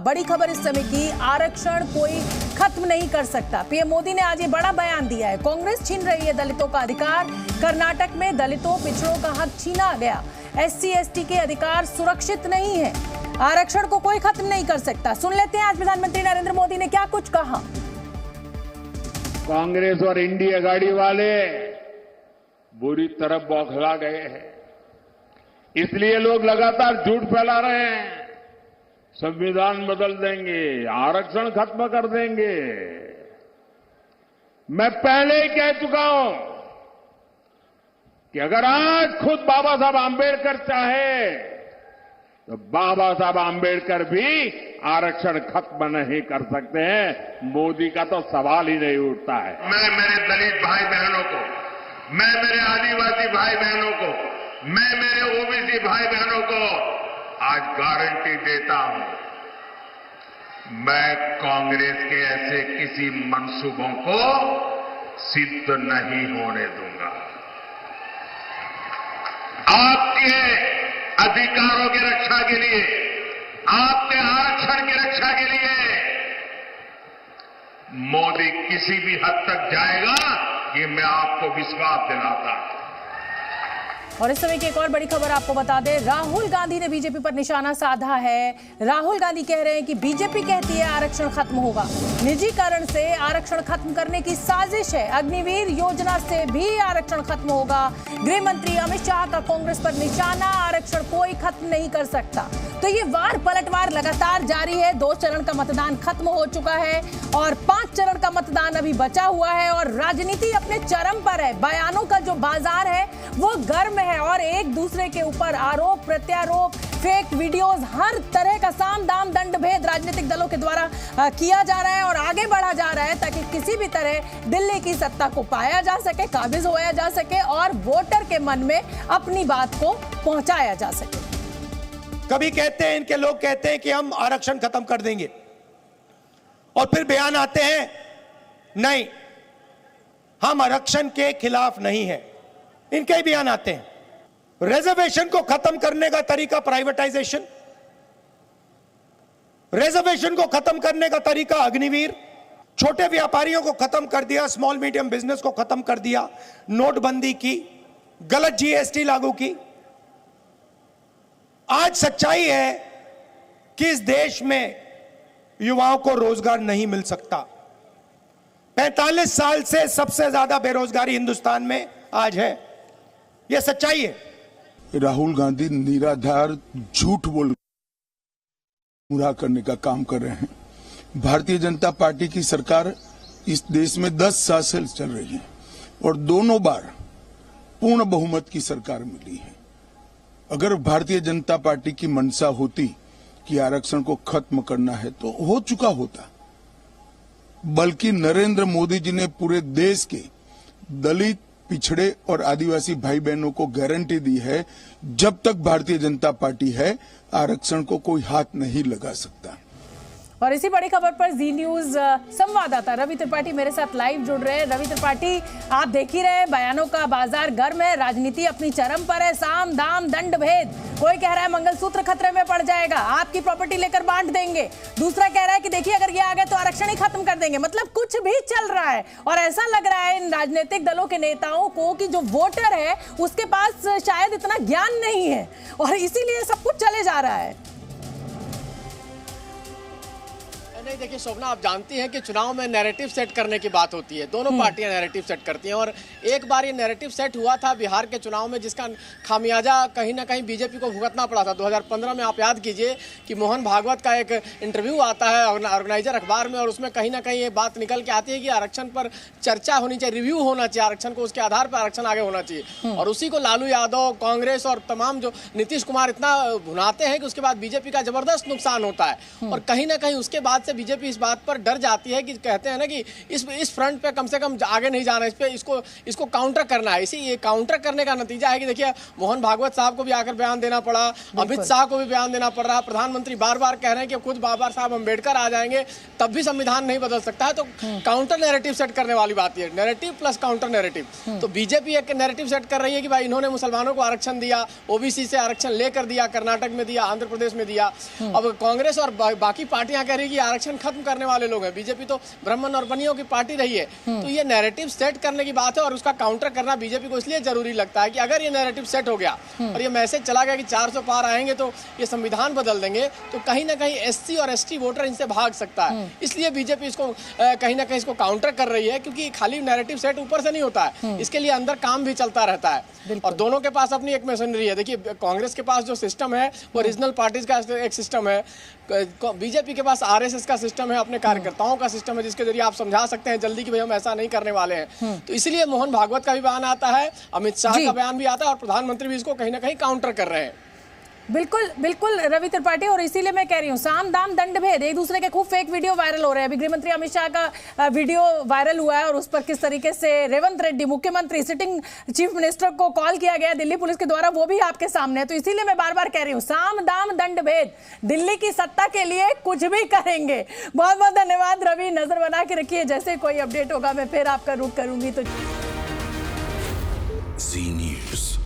बड़ी खबर इस समय की, आरक्षण कोई खत्म नहीं कर सकता। पीएम मोदी ने आज ये बड़ा बयान दिया है। कांग्रेस छीन रही है दलितों का अधिकार। कर्नाटक में दलितों पिछड़ों का हक छीना गया। SC ST के अधिकार सुरक्षित नहीं है। आरक्षण को कोई खत्म नहीं कर सकता। सुन लेते हैं आज प्रधानमंत्री नरेंद्र मोदी ने क्या कुछ कहा। कांग्रेस और इंडिया गाड़ी वाले बुरी तरह बौखला गए हैं, इसलिए लोग लगातार झूठ फैला रहे हैं। संविधान बदल देंगे, आरक्षण खत्म कर देंगे। मैं पहले ही कह चुका हूं कि अगर आज खुद बाबा साहब आंबेडकर चाहे तो बाबा साहब आंबेडकर भी आरक्षण खत्म नहीं कर सकते हैं। मोदी का तो सवाल ही नहीं उठता है। मैं मेरे दलित भाई बहनों को, मैं मेरे आदिवासी भाई बहनों को, मैं मेरे OBC भाई बहनों को आज गारंटी देता हूं, मैं कांग्रेस के ऐसे किसी मंसूबों को सिद्ध नहीं होने दूंगा। आपके अधिकारों की रक्षा के लिए, आपके आरक्षण की रक्षा के लिए मोदी किसी भी हद तक जाएगा, ये मैं आपको विश्वास दिलाता हूं। और इस समय की एक और बड़ी खबर आपको बता दें, राहुल गांधी ने बीजेपी पर निशाना साधा है। राहुल गांधी कह रहे हैं कि बीजेपी कहती है आरक्षण खत्म होगा, निजीकरण से आरक्षण खत्म करने की साजिश है। अग्निवीर योजना से भी आरक्षण खत्म होगा। गृह मंत्री अमित शाह का कांग्रेस पर निशाना, आरक्षण कोई खत्म नहीं कर सकता। तो ये वार पलटवार लगातार जारी है। 2 चरण का मतदान खत्म हो चुका है और 5 चरण का मतदान अभी बचा हुआ है और राजनीति अपने चरम पर है। बयानों का जो बाजार है वो गर्म है और एक दूसरे के ऊपर आरोप प्रत्यारोप, फेक वीडियोस, हर तरह का साम दाम दंड भेद राजनीतिक दलों के द्वारा किया जा रहा है और आगे बढ़ा जा रहा है ताकि किसी भी तरह दिल्ली की सत्ता को पाया जा सके, काबिज होया जा सके और वोटर के मन में अपनी बात को पहुंचाया जा सके। कभी कहते हैं, इनके लोग कहते हैं कि हम आरक्षण खत्म कर देंगे और फिर बयान आते हैं नहीं, हम आरक्षण के खिलाफ नहीं हैं। इनके ही बयान आते हैं। रिजर्वेशन को खत्म करने का तरीका प्राइवेटाइजेशन, रिजर्वेशन को खत्म करने का तरीका अग्निवीर, छोटे व्यापारियों को खत्म कर दिया, स्मॉल मीडियम बिजनेस को खत्म कर दिया, नोटबंदी की, गलत GST लागू की। आज सच्चाई है कि इस देश में युवाओं को रोजगार नहीं मिल सकता। 45 साल से सबसे ज्यादा बेरोजगारी हिंदुस्तान में आज है, यह सच्चाई है। राहुल गांधी निराधार झूठ बोल गुमराह करने का काम कर रहे हैं। भारतीय जनता पार्टी की सरकार इस देश में 10 साल से चल रही है और दोनों बार पूर्ण बहुमत की सरकार मिली है। अगर भारतीय जनता पार्टी की मंशा होती कि आरक्षण को खत्म करना है तो हो चुका होता, बल्कि नरेंद्र मोदी जी ने पूरे देश के दलित, पिछड़े और आदिवासी भाई बहनों को गारंटी दी है, जब तक भारतीय जनता पार्टी है आरक्षण को कोई हाथ नहीं लगा सकता। और इसी बड़ी खबर पर जी न्यूज संवाददाता रवि त्रिपाठी मेरे साथ लाइव जुड़ रहे हैं। रवि त्रिपाठी, आप देख ही रहे, बयानों का बाजार गर्म है, राजनीति अपनी चरम पर है, साम दाम दंड भेद। कोई कह रहा है मंगलसूत्र खतरे में पड़ जाएगा, आपकी प्रॉपर्टी लेकर बांट देंगे। दूसरा कह रहा है कि देखिए अगर ये आ गए तो आरक्षण ही खत्म कर देंगे। मतलब कुछ भी चल रहा है और ऐसा लग रहा है इन राजनीतिक दलों के नेताओं को कि जो वोटर है उसके पास शायद इतना ज्ञान नहीं है और इसीलिए सब कुछ चले जा रहा है। नहीं, देखिए शोभना, आप जानती हैं कि चुनाव में नैरेटिव सेट करने की बात होती है। दोनों पार्टियां नैरेटिव सेट करती हैं और एक बार ये नैरेटिव सेट हुआ था बिहार के चुनाव में, जिसका खामियाजा कहीं ना कहीं बीजेपी को भुगतना पड़ा था। 2015 में आप याद कीजिए कि मोहन भागवत का एक इंटरव्यू आता है ऑर्गेनाइजर अखबार में और उसमें कहीं ना कहीं ये बात निकल के आती है कि आरक्षण पर चर्चा होनी चाहिए, रिव्यू होना चाहिए आरक्षण को, उसके आधार पर आरक्षण आगे होना चाहिए। और उसी को लालू यादव, कांग्रेस और तमाम जो नीतीश कुमार इतना भुनाते हैं कि उसके बाद बीजेपी का जबरदस्त नुकसान होता है और कहीं ना कहीं उसके बाद से बीजेपी इस बात पर डर जाती है कि कहते हैं ना कि इस फ्रंट पे कम से कम आगे नहीं जाना, इस पे इसको काउंटर करना है। इसी ये काउंटर करने का नतीजा है कि देखिए मोहन भागवत साहब को भी आकर बयान देना पड़ा, अमित शाह को भी बयान देना पड़ रहा, प्रधानमंत्री बार बार कह रहे हैं कि खुद बाबा साहब अम्बेडकर आ जाएंगे तब भी संविधान नहीं बदल सकता है। तो काउंटर नैरेटिव सेट करने वाली बात है, नैरेटिव प्लस काउंटर नैरेटिव। तो बीजेपी एक नैरेटिव सेट कर रही है कि भाई इन्होंने मुसलमानों को आरक्षण दिया, ओबीसी से आरक्षण लेकर दिया, कर्नाटक में दिया, आंध्र प्रदेश में दिया। अब कांग्रेस और बाकी पार्टियां कह रही है कि आरक्षण खत्म करने वाले लोग हैं, बीजेपी तो ब्राह्मण और बनियों की पार्टी रही है। तो ये नैरेटिव सेट करने की बात है और उसका काउंटर करना बीजेपी को इसलिए जरूरी लगता है कि अगर ये नैरेटिव सेट हो गया और ये मैसेज चला गया कि 400 पार आएंगे तो ये संविधान बदल देंगे, तो कहीं ना कहीं एससी और एसटी वोटर इनसे भाग सकता है। इसलिए बीजेपी इसको कहीं ना कहीं इसको काउंटर कर रही है, क्योंकि खाली नैरेटिव सेट ऊपर से नहीं होता है, इसके लिए अंदर काम भी चलता रहता है। और दोनों के पास अपनी एक मशीनरी है। देखिए कांग्रेस के पास जो सिस्टम है वो रीजनल पार्टीज का एक सिस्टम है, बीजेपी के पास आरएसएस का सिस्टम है, अपने कार्यकर्ताओं का सिस्टम है, जिसके जरिए आप समझा सकते हैं जल्दी कि भाई हम ऐसा नहीं करने वाले हैं। तो इसीलिए मोहन भागवत का भी बयान आता है, अमित शाह का बयान भी आता है और प्रधानमंत्री भी इसको कहीं ना कहीं काउंटर कर रहे हैं। बिल्कुल बिल्कुल रवि त्रिपाठी, और इसीलिए मैं कह रही हूँ साम दाम दंड भेद, एक दूसरे के खूब फेक वीडियो वायरल हो रहे हैं। अभी गृह मंत्री अमित शाह का वीडियो वायरल हुआ है और उस पर किस तरीके से रेवंत रेड्डी मुख्यमंत्री सिटिंग चीफ मिनिस्टर को कॉल किया गया दिल्ली पुलिस के द्वारा, वो भी आपके सामने है। तो इसीलिए मैं बार बार कह रही हूँ साम दाम दंड भेद, दिल्ली की सत्ता के लिए कुछ भी करेंगे। बहुत बहुत धन्यवाद रवि, नजर बना के रखिए, जैसे कोई अपडेट होगा मैं फिर आपका रुख करूंगी। तो जी न्यूज़।